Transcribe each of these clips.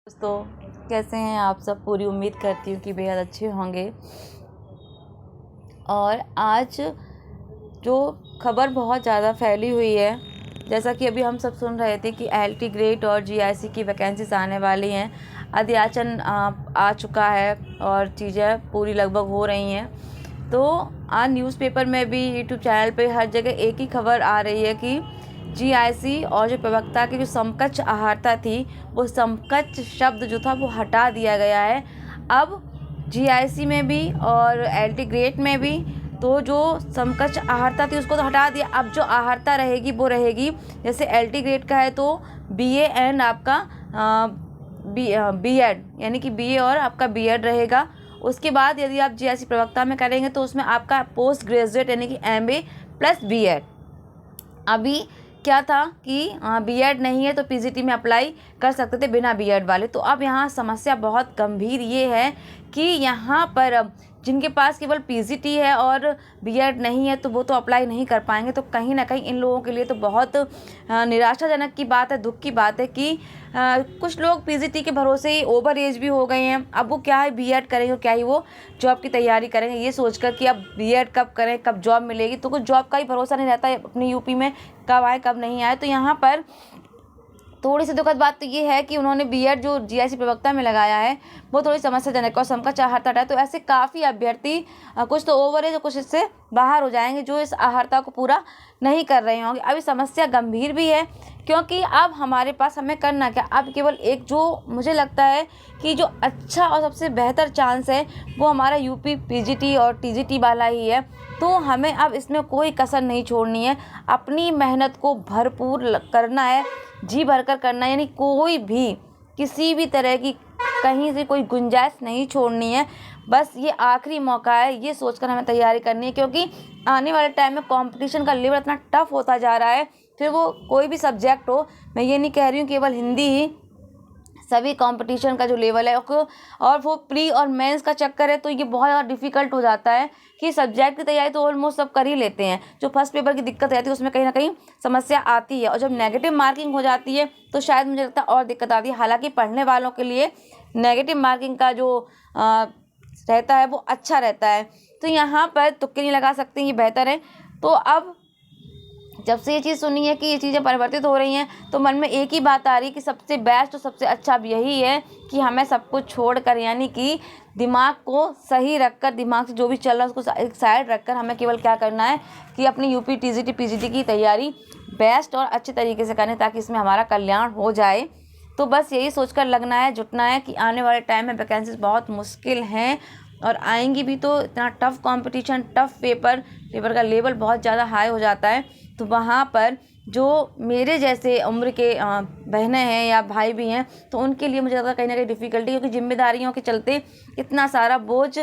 दोस्तों कैसे हैं आप सब। पूरी उम्मीद करती हूँ कि बेहद अच्छे होंगे। और आज जो खबर बहुत ज़्यादा फैली हुई है, जैसा कि अभी हम सब सुन रहे थे कि LT ग्रेड और GIC की वैकेंसीज आने वाली हैं। अध्याचन आ चुका है और चीज़ें पूरी लगभग हो रही हैं। तो आज न्यूज़पेपर में भी, यूट्यूब चैनल पे हर जगह एक ही खबर आ रही है कि GIC और जो प्रवक्ता की जो समकक्ष आहारता थी, वो समकक्ष शब्द जो था वो हटा दिया गया है। अब GIC में भी और LT ग्रेड में भी तो जो समकक्ष आहारता थी उसको तो हटा दिया। अब जो आहारता रहेगी वो रहेगी, जैसे LT ग्रेड का है तो BA एंड आपका B.Ed यानी कि BA और आपका B.Ed रहेगा। उसके बाद यदि आप GIC प्रवक्ता में करेंगे तो उसमें आपका पोस्ट ग्रेजुएट यानी कि MA प्लस B.Ed। अभी क्या था कि B.Ed नहीं है तो PGT में अप्लाई कर सकते थे बिना B.Ed वाले। तो अब यहाँ समस्या बहुत गंभीर ये है कि यहाँ पर जिनके पास केवल PGT है और B.Ed नहीं है तो वो तो अप्लाई नहीं कर पाएंगे। तो कहीं ना कहीं इन लोगों के लिए तो बहुत निराशाजनक की बात है, दुख की बात है कि कुछ लोग PGT के भरोसे ही ओवर एज भी हो गए हैं। अब वो क्या है B.Ed करेंगे और क्या ही वो जॉब की तैयारी करेंगे, ये सोचकर कि अब B.Ed कब करें, कब जॉब मिलेगी। तो कुछ जॉब का ही भरोसा नहीं रहता है अपनी यूपी में, कब आए कब नहीं आए। तो यहाँ पर थोड़ी सी दुखद बात तो ये है कि उन्होंने B.Ed जो GIC प्रवक्ता में लगाया है वो थोड़ी समस्याजनक और समकक्ष आहारता है। तो ऐसे काफ़ी अभ्यर्थी कुछ तो ओवर एज और कुछ इससे बाहर हो जाएंगे जो इस आहारता को पूरा नहीं कर रहे होंगे। अभी समस्या गंभीर भी है क्योंकि अब हमारे पास हमें करना क्या, अब केवल एक जो मुझे लगता है कि जो अच्छा और सबसे बेहतर चांस है वो हमारा UP PGT और TGT वाला ही है। तो हमें अब इसमें कोई कसर नहीं छोड़नी है, अपनी मेहनत को भरपूर करना है, जी भरकर करना है। यानी कोई भी किसी भी तरह की कहीं से कोई गुंजाइश नहीं छोड़नी है। बस ये आखिरी मौका है, ये सोचकर हमें तैयारी करनी है क्योंकि आने वाले टाइम में कंपटीशन का लेवल इतना टफ होता जा रहा है। फिर वो कोई भी सब्जेक्ट हो, मैं ये नहीं कह रही हूँ केवल हिंदी ही, सभी कंपटीशन का जो लेवल है और वो प्री और मेंस का चक्कर है तो ये बहुत ज़्यादा डिफ़िकल्ट हो जाता है कि सब्जेक्ट की तैयारी तो ऑलमोस्ट सब कर ही लेते हैं। जो फर्स्ट पेपर की दिक्कत रहती है उसमें कहीं ना कहीं समस्या आती है और जब नेगेटिव मार्किंग हो जाती है तो शायद मुझे लगता है और दिक्कत आती है। हालांकि पढ़ने वालों के लिए नेगेटिव मार्किंग का जो रहता है वो अच्छा रहता है। तो यहाँ पर तुक्के नहीं लगा सकते, ये बेहतर है। तो अब जब से ये चीज़ सुनी है कि ये चीज़ें परिवर्तित हो रही हैं तो मन में एक ही बात आ रही है कि सबसे बेस्ट और सबसे अच्छा अब यही है कि हमें सब कुछ छोड़कर, यानी कि दिमाग को सही रखकर, दिमाग से जो भी चल रहा है उसको एक साइड रखकर हमें केवल क्या करना है कि अपनी UP TGT PGT की तैयारी बेस्ट और अच्छे तरीके से करनी, ताकि इसमें हमारा कल्याण हो जाए। तो बस यही सोचकर लगना है, जुटना है कि आने वाले टाइम में वैकेंसीज बहुत मुश्किल हैं और आएंगी भी। तो इतना टफ कंपटीशन, टफ पेपर का लेवल बहुत ज़्यादा हाई हो जाता है। तो वहाँ पर जो मेरे जैसे उम्र के बहनें हैं या भाई भी हैं तो उनके लिए मुझे लगता है कहीं ना कहीं डिफ़िकल्टी, क्योंकि जिम्मेदारियों के चलते इतना सारा बोझ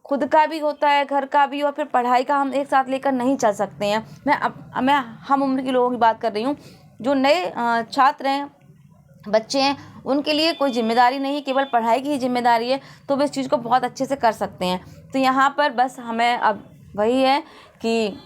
खुद का भी होता है, घर का भी, और फिर पढ़ाई का हम एक साथ लेकर नहीं चल सकते हैं। मैं हम उम्र के लोगों की बात कर रही हूँ। जो नए छात्र हैं, बच्चे हैं, उनके लिए कोई जिम्मेदारी नहीं, केवल पढ़ाई की ही जिम्मेदारी है। तो वे इस चीज़ को बहुत अच्छे से कर सकते हैं। तो यहाँ पर बस हमें अब वही है कि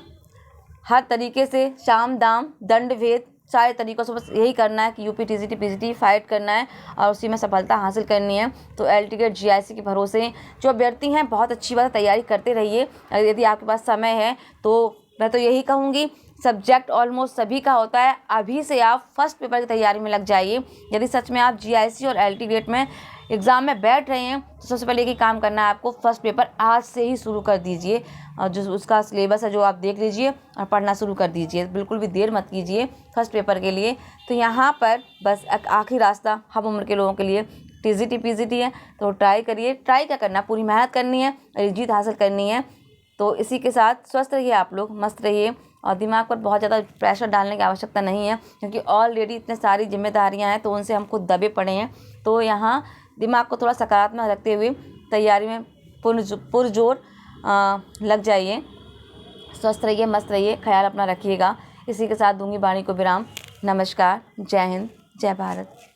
हर तरीके से साम दाम दंड भेद सारे तरीक़ों से बस यही करना है कि UP TGT PGT फाइट करना है और उसी में सफलता हासिल करनी है। तो LT ग्रेड GIC के भरोसे जो अभ्यर्थी हैं बहुत अच्छी बात, तैयारी करते रहिए। यदि आपके पास समय है तो मैं तो यही कहूँगी, सब्जेक्ट ऑलमोस्ट सभी का होता है, अभी से आप फर्स्ट पेपर की तैयारी में लग जाइए। यदि सच में आप GIC और LT ग्रेड में एग्ज़ाम में बैठ रहे हैं तो सबसे पहले एक ही काम करना है आपको, फर्स्ट पेपर आज से ही शुरू कर दीजिए और जो उसका सिलेबस है जो आप देख लीजिए और पढ़ना शुरू कर दीजिए। बिल्कुल भी देर मत कीजिए फर्स्ट पेपर के लिए। तो यहाँ पर बस एक आखिरी रास्ता हम उम्र के लोगों के लिए TGT PGT है। तो ट्राई करिए, ट्राई क्या करना, पूरी मेहनत करनी है और जीत हासिल करनी है। तो इसी के साथ स्वस्थ रहिए आप लोग, मस्त रहिए और दिमाग पर बहुत ज़्यादा प्रेशर डालने की आवश्यकता नहीं है क्योंकि ऑलरेडी इतने सारी जिम्मेदारियां हैं तो उनसे हम खुद दबे पड़े हैं। तो यहाँ दिमाग को थोड़ा सकारात्मक रखते हुए तैयारी में पुरजोर लग जाइए। स्वस्थ रहिए, मस्त रहिए, ख्याल अपना रखिएगा। इसी के साथ दूंगी वाणी को विराम। नमस्कार, जय हिंद, जय भारत।